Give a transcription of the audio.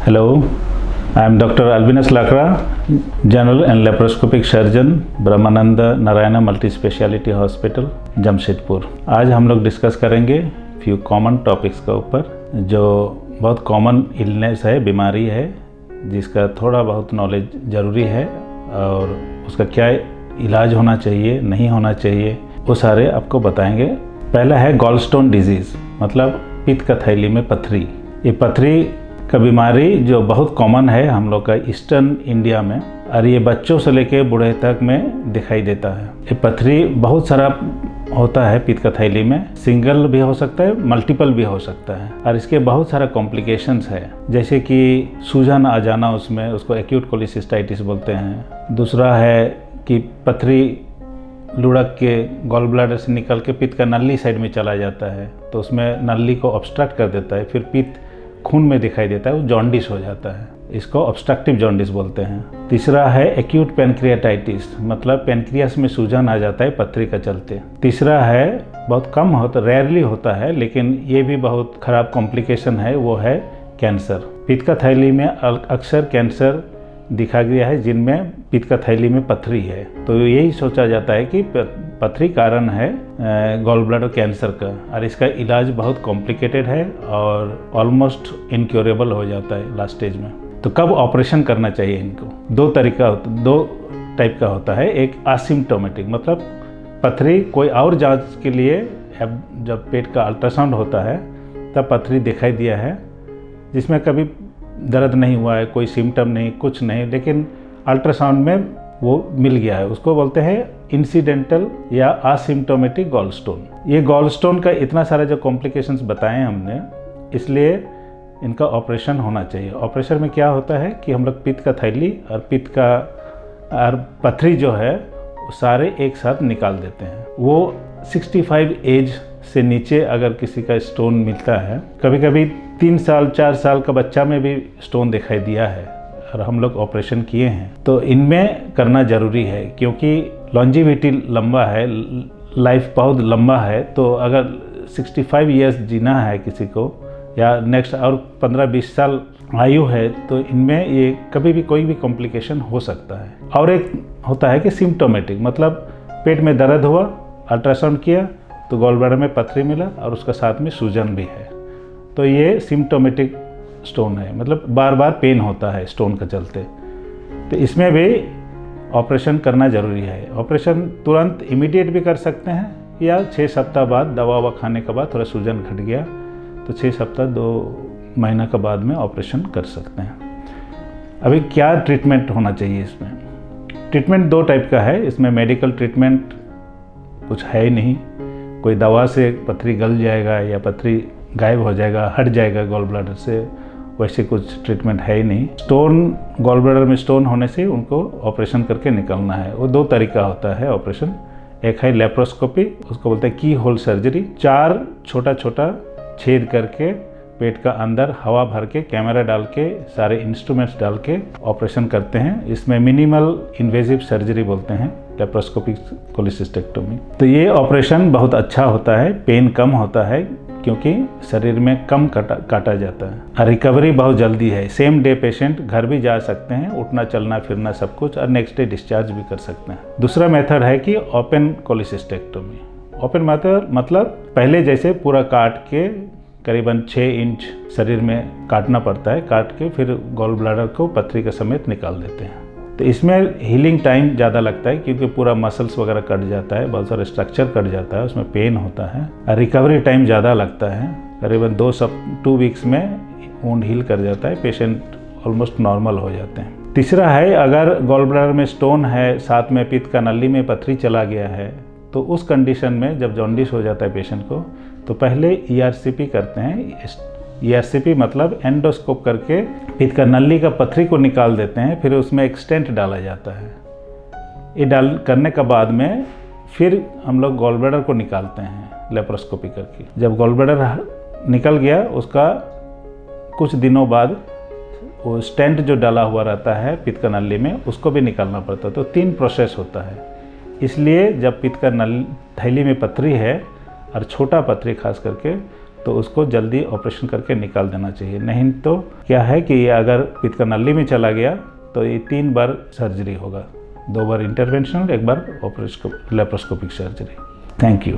Hello, I am Dr. Albinas Lakra, General and Laparoscopic Surgeon, Brahmanand Narayan Multi Speciality Hospital, Jamshedpur. आज हम लोग discuss करेंगे few common topics के ऊपर, जो बहुत कॉमन इलनेस है, बीमारी है, जिसका थोड़ा बहुत नॉलेज ज़रूरी है और उसका क्या इलाज होना चाहिए, नहीं होना चाहिए, वो सारे आपको बताएंगे। पहला है गॉलस्टोन डिजीज़, मतलब पित्त का थैली में पथरी। ये पथरी का बीमारी जो बहुत कॉमन है हम लोग का ईस्टर्न इंडिया में, और ये बच्चों से लेके बूढ़े तक में दिखाई देता है। ये पथरी बहुत सारा होता है पित्त का थैली में, सिंगल भी हो सकता है, मल्टीपल भी हो सकता है, और इसके बहुत सारा कॉम्प्लिकेशंस है, जैसे कि सूजन आ जाना उसमें, उसको एक्यूट कोलिसिस्टाइटिस बोलते हैं। दूसरा है कि पथरी लुढ़क के गॉल ब्लैडर से निकल के पित्त का नली साइड में चला जाता है, तो उसमें नली को ऑब्स्ट्रक्ट कर देता है, फिर पित्त खून में दिखाई देता है, वो जॉन्डिस हो जाता है। इसको ऑब्स्ट्रक्टिव जॉन्डिस बोलते हैं। तीसरा है एक्यूट पेनक्रियाटाइटिस, मतलब पेनक्रियास में सूजन आ जाता है पथरी का चलते। तीसरा है बहुत कम होता, रेयरली होता है, लेकिन ये भी बहुत खराब कॉम्प्लिकेशन है, वो है कैंसर। पित्त का थैली में अक्सर कैंसर दिखा गया है जिनमें पित्त का थैली में पथरी है, तो यही सोचा जाता है कि पथरी कारण है गॉल ब्लैडर कैंसर का, और इसका इलाज बहुत कॉम्प्लिकेटेड है और ऑलमोस्ट इनक्योरेबल हो जाता है लास्ट स्टेज में। तो कब ऑपरेशन करना चाहिए इनको? दो टाइप का होता है। एक असिम्प्टोमेटिक, मतलब पथरी कोई और जांच के लिए जब पेट का अल्ट्रासाउंड होता है तब पथरी दिखाई दिया है, जिसमें कभी दर्द नहीं हुआ है, कोई सिम्टम नहीं, कुछ नहीं, लेकिन अल्ट्रासाउंड में वो मिल गया है, उसको बोलते हैं इंसिडेंटल या असिम्प्टोमेटिक गॉलस्टोन। ये गॉलस्टोन का इतना सारा जो कॉम्प्लिकेशंस बताए हमने, इसलिए इनका ऑपरेशन होना चाहिए। ऑपरेशन में क्या होता है कि हम लोग पित्त का थैली और पित्त का और पथरी जो है वो सारे एक साथ निकाल देते हैं। वो 65 एज से नीचे अगर किसी का स्टोन मिलता है, कभी कभी 3 साल 4 साल का बच्चा में भी स्टोन दिखाई दिया है और हम लोग ऑपरेशन किए हैं, तो इनमें करना ज़रूरी है, क्योंकि लॉन्जिविटी लंबा है, लाइफ बहुत लंबा है। तो अगर 65 ईयर्स जीना है किसी को, या नेक्स्ट और 15-20 साल आयु है, तो इनमें ये कभी भी कोई भी कॉम्प्लिकेशन हो सकता है। और एक होता है कि सिम्प्टोमेटिक, मतलब पेट में दर्द हुआ, अल्ट्रासाउंड किया तो गॉल ब्लैडर में पथरी मिला और उसका साथ में सूजन भी है, तो ये सिम्प्टोमेटिक स्टोन है, मतलब बार बार पेन होता है स्टोन का चलते। तो इसमें भी ऑपरेशन करना ज़रूरी है। ऑपरेशन तुरंत इमीडिएट भी कर सकते हैं, या 6 सप्ताह बाद दवा खाने के बाद थोड़ा सूजन घट गया तो 6 सप्ताह 2 महीना के बाद में ऑपरेशन कर सकते हैं। अभी क्या ट्रीटमेंट होना चाहिए इसमें? ट्रीटमेंट 2 टाइप का है। इसमें मेडिकल ट्रीटमेंट कुछ है ही नहीं, कोई दवा से पथरी गल जाएगा या पथरी गायब हो जाएगा, हट जाएगा गॉल ब्लैडर से, वैसे कुछ ट्रीटमेंट है ही नहीं। स्टोन, गॉल ब्लैडर में स्टोन होने से उनको ऑपरेशन करके निकलना है। वो 2 तरीका होता है ऑपरेशन। एक है लेप्रोस्कोपी, उसको बोलते हैं की होल सर्जरी। 4 छोटा छोटा छेद करके पेट का अंदर हवा भर के, कैमरा डाल के, सारे इंस्ट्रूमेंट्स डाल के ऑपरेशन करते हैं। इसमें मिनिमल इन्वेजिव सर्जरी बोलते हैं, लेप्रोस्कोपिक कोलिसिस्टेक्टोमी। तो ये ऑपरेशन बहुत अच्छा होता है, पेन कम होता है, क्योंकि शरीर में कम काटा जाता है, और रिकवरी बहुत जल्दी है। सेम डे पेशेंट घर भी जा सकते हैं, उठना चलना फिरना सब कुछ, और नेक्स्ट डे डिस्चार्ज भी कर सकते हैं। दूसरा मेथड है कि ओपन कोलिसिस्टेक्टोमी। ओपन मेथड मतलब पहले जैसे पूरा काट के करीबन 6 इंच शरीर में काटना पड़ता है, काट के फिर गॉल ब्लैडर को पथरी के समेत निकाल देते हैं। तो इसमें हीलिंग टाइम ज़्यादा लगता है, क्योंकि पूरा मसल्स वगैरह कट जाता है, बहुत सारा स्ट्रक्चर कट जाता है, उसमें पेन होता है, और रिकवरी टाइम ज़्यादा लगता है। करीबन 2 वीक्स में वुंड हील कर जाता है, पेशेंट ऑलमोस्ट नॉर्मल हो जाते हैं। तीसरा है अगर गॉल ब्लैडर में स्टोन है, साथ में पित्त का नली में पथरी चला गया है, तो उस कंडीशन में जब जॉन्डिस हो जाता है पेशेंट को, तो पहले ERCP करते हैं। ERCP मतलब एंडोस्कोप करके पित्त का नली का पथरी को निकाल देते हैं, फिर उसमें एक स्टेंट डाला जाता है। ये डाल करने के बाद में फिर हम लोग गॉल ब्लैडर को निकालते हैं लेप्रोस्कोपी करके। जब गॉल ब्लैडर निकल गया, उसका कुछ दिनों बाद वो स्टेंट जो डाला हुआ रहता है पित्त का नली में, उसको भी निकालना पड़ता है। तो 3 प्रोसेस होता है। इसलिए जब पित्त का थैली में पथरी है और छोटा पथरी खास करके, तो उसको जल्दी ऑपरेशन करके निकाल देना चाहिए। नहीं तो क्या है कि अगर पित्त का नली में चला गया तो ये 3 बार सर्जरी होगा, 2 बार इंटरवेंशनल, 1 बार लेप्रोस्कोपिक सर्जरी। Thank you.